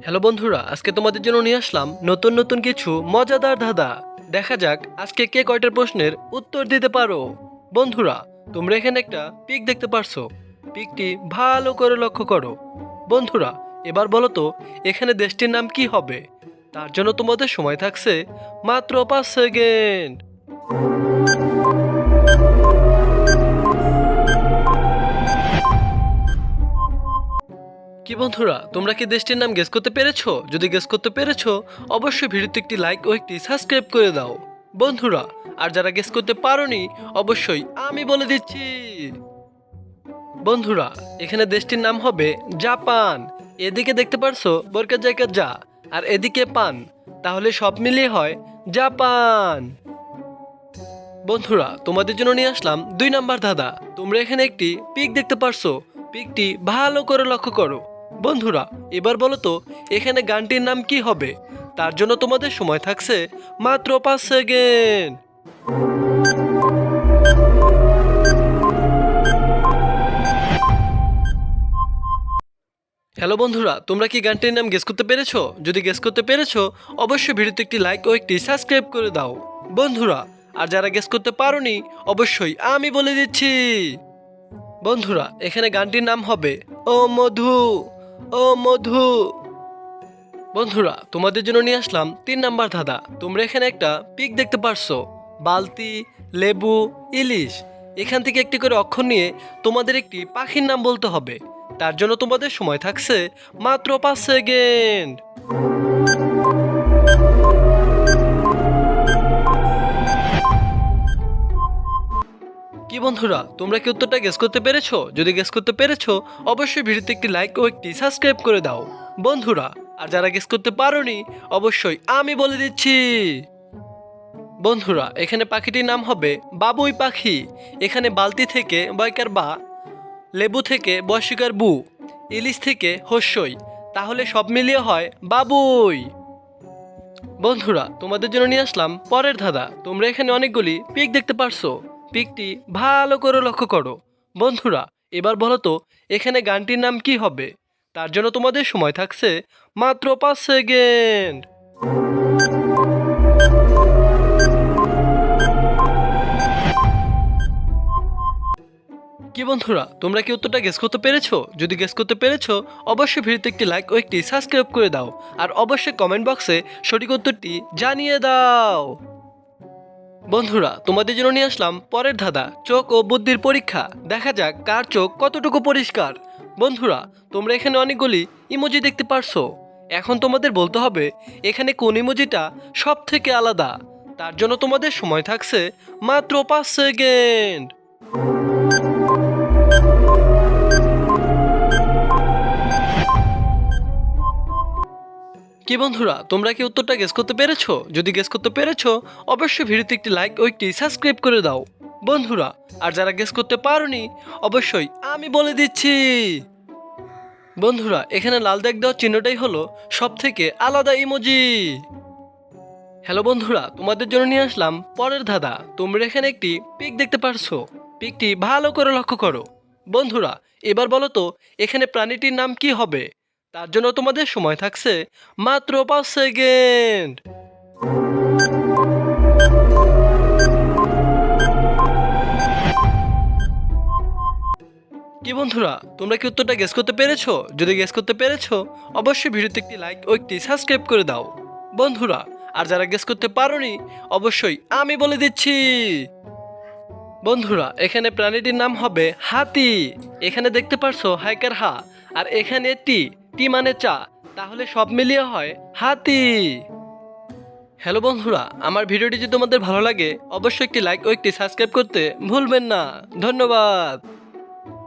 Hello বন্ধুরা, আজকে তোমাদের জন্য নিয়ে আসলাম নতুন নতুন কিছু মজাদার ধাঁধা। দেখা যাক আজকে কে কয়টার প্রশ্নের উত্তর দিতে পারো। বন্ধুরা, তোমরা এখানে একটা পিক দেখতে পারছো। পিকটি ভালো করে লক্ষ্য করো। বন্ধুরা, এবার বলো তো এখানে দেশটির নাম কি হবে? তার জন্য তোমাদের সময় থাকছে মাত্র 5 সেকেন্ড। কি বন্ধুরা, তোমরা কি দেশটির নাম গেস করতে পেরেছো? যদি গেস করতে পেরেছো অবশ্যই ভিডিওতে একটি লাইক ও একটি সাবস্ক্রাইব করে দাও বন্ধুরা। আর যারা গেস করতে পারোনি অবশ্যই আমি বলে দিচ্ছি। বন্ধুরা, এখানে দেশটির নাম হবে জাপান। এদিকে দেখতে পারছো বর্গের জায়গা যা, আর এদিকে পান, তাহলে সব মিলিয়ে হয় জাপান। বন্ধুরা, তোমাদের জন্য নিয়ে আসলাম 2 নাম্বার ধাঁধা। তোমরা এখানে একটি পিক দেখতে পারছো। পিকটি ভালো করে লক্ষ্য করো। বন্ধুরা, এবার বলো তো এখানে গানটির নাম কি হবে? তার জন্য তোমাদের সময় থাকছে মাত্র 5 সেকেন্ড। হ্যালো বন্ধুরা, তোমরা কি গানটির নাম গেস করতে পেরেছো? যদি গেস করতে পেরেছো অবশ্যই ভিডিওতে একটি লাইক ও একটি সাবস্ক্রাইব করে দাও বন্ধুরা। আর যারা গেস করতে পারোনি অবশ্যই আমি বলে দিচ্ছি। বন্ধুরা, এখানে গানটির নাম হবে ও মধু, ও মধু। বন্ধুরা, তোমাদের জন্য নিয়ে আসলাম 3 নাম্বার ধাঁধা। তোমরা এখানে একটা পিক দেখতে পারছো। বালতি, লেবু, ইলিশ। এখান থেকে একটি করে অক্ষর নিয়ে তোমাদের একটি পাখির নাম বলতে হবে। তার জন্য তোমাদের সময় থাকছে মাত্র 5 সেকেন্ড। কি বন্ধুরা, তোমরা কি উত্তরটা গেস করতে পেরেছো? যদি গেস করতে পেরেছো অবশ্যই ভিডিওতে একটি লাইক ও একটি সাবস্ক্রাইব করে দাও বন্ধুরা। আর যারা গেস করতে পারোনি অবশ্যই আমি বলে দিচ্ছি। বন্ধুরা, এখানে পাখিটির নাম হবে বাবুই পাখি। এখানে বালতি থেকে বয়কার বা, লেবু থেকে বয়সিকার বু, ইলিশ থেকে হস্যই, তাহলে সব মিলিয়ে হয় বাবুই। বন্ধুরা, তোমাদের জন্য নিয়ে আসলাম পরের ধাঁধা। তোমরা এখানে অনেকগুলি পিক দেখতে পারছো। পিকটি ভালো করে লক্ষ্য করো বন্ধুরা। এবার বলো তো এখানে গানটির নাম কি হবে? তার জন্য তোমাদের সময় থাকছে মাত্র 5 সেকেন্ড। কি বন্ধুরা, তোমরা কি উত্তরটা গেস করতে পেরেছো? যদি গেস করতে পেরেছো অবশ্যই ভিডিওতে একটি লাইক ও একটি সাবস্ক্রাইব করে দাও। আর অবশ্যই কমেন্ট বক্সে সঠিক উত্তরটি জানিয়ে দাও বন্ধুরা। তোমাদের জন্য নিয়ে আসলাম পরের ধাঁধা, চোখ ও বুদ্ধির পরীক্ষা। দেখা যাক কার চোখ কতটুকু পরিষ্কার। বন্ধুরা, তোমরা এখানে অনেকগুলি ইমোজি দেখতে পারছো। এখন তোমাদের বলতে হবে এখানে কোন ইমোজিটা সব থেকে আলাদা। তার জন্য তোমাদের সময় থাকছে মাত্র 5 সেকেন্ড। কি বন্ধুরা, তোমরা কি উত্তরটা গেস করতে পেরেছো? যদি গেস করতে পেরেছো অবশ্যই ভিডিওতে একটি লাইক ও একটি সাবস্ক্রাইব করে দাও বন্ধুরা। আর যারা গেস করতে পারোনি অবশ্যই আমি বলে দিচ্ছি। বন্ধুরা, এখানে লাল দাগ দেওয়ার চিহ্নটাই হলো সব থেকে আলাদা ইমোজি। হ্যালো বন্ধুরা, তোমাদের জন্য নিয়ে আসলাম পরের ধাঁধা। তোমরা এখানে একটি পিক দেখতে পারছো। পিকটি ভালো করে লক্ষ্য করো বন্ধুরা। এবার বলো তো এখানে প্রাণীটির নাম কি হবে? তার জন্য তোমাদের সময় থাকছে মাত্র 5 সেকেন্ড। কি বন্ধুরা, তোমরা কি উত্তরটা গেস করতে পেরেছো? যদি গেস করতে পেরেছো অবশ্যই ভিডিওতে একটি লাইক ও একটি সাবস্ক্রাইব করে দাও বন্ধুরা। আর যারা গেস করতে পারোনি অবশ্যই আমি বলে দিচ্ছি। বন্ধুরা, এখানে প্রাণীটির নাম হবে হাতি। এখানে দেখতে পারছো হাইকার হা, আর এখানে টি, টি মানে চা, তাহলে সব মিলিয়ে হয় হাতি। হ্যালো বন্ধুরা, আমার ভিডিওটি যদি তোমাদের ভালো লাগে অবশ্যই একটি লাইক ও একটি সাবস্ক্রাইব করতে ভুলবেন না। ধন্যবাদ।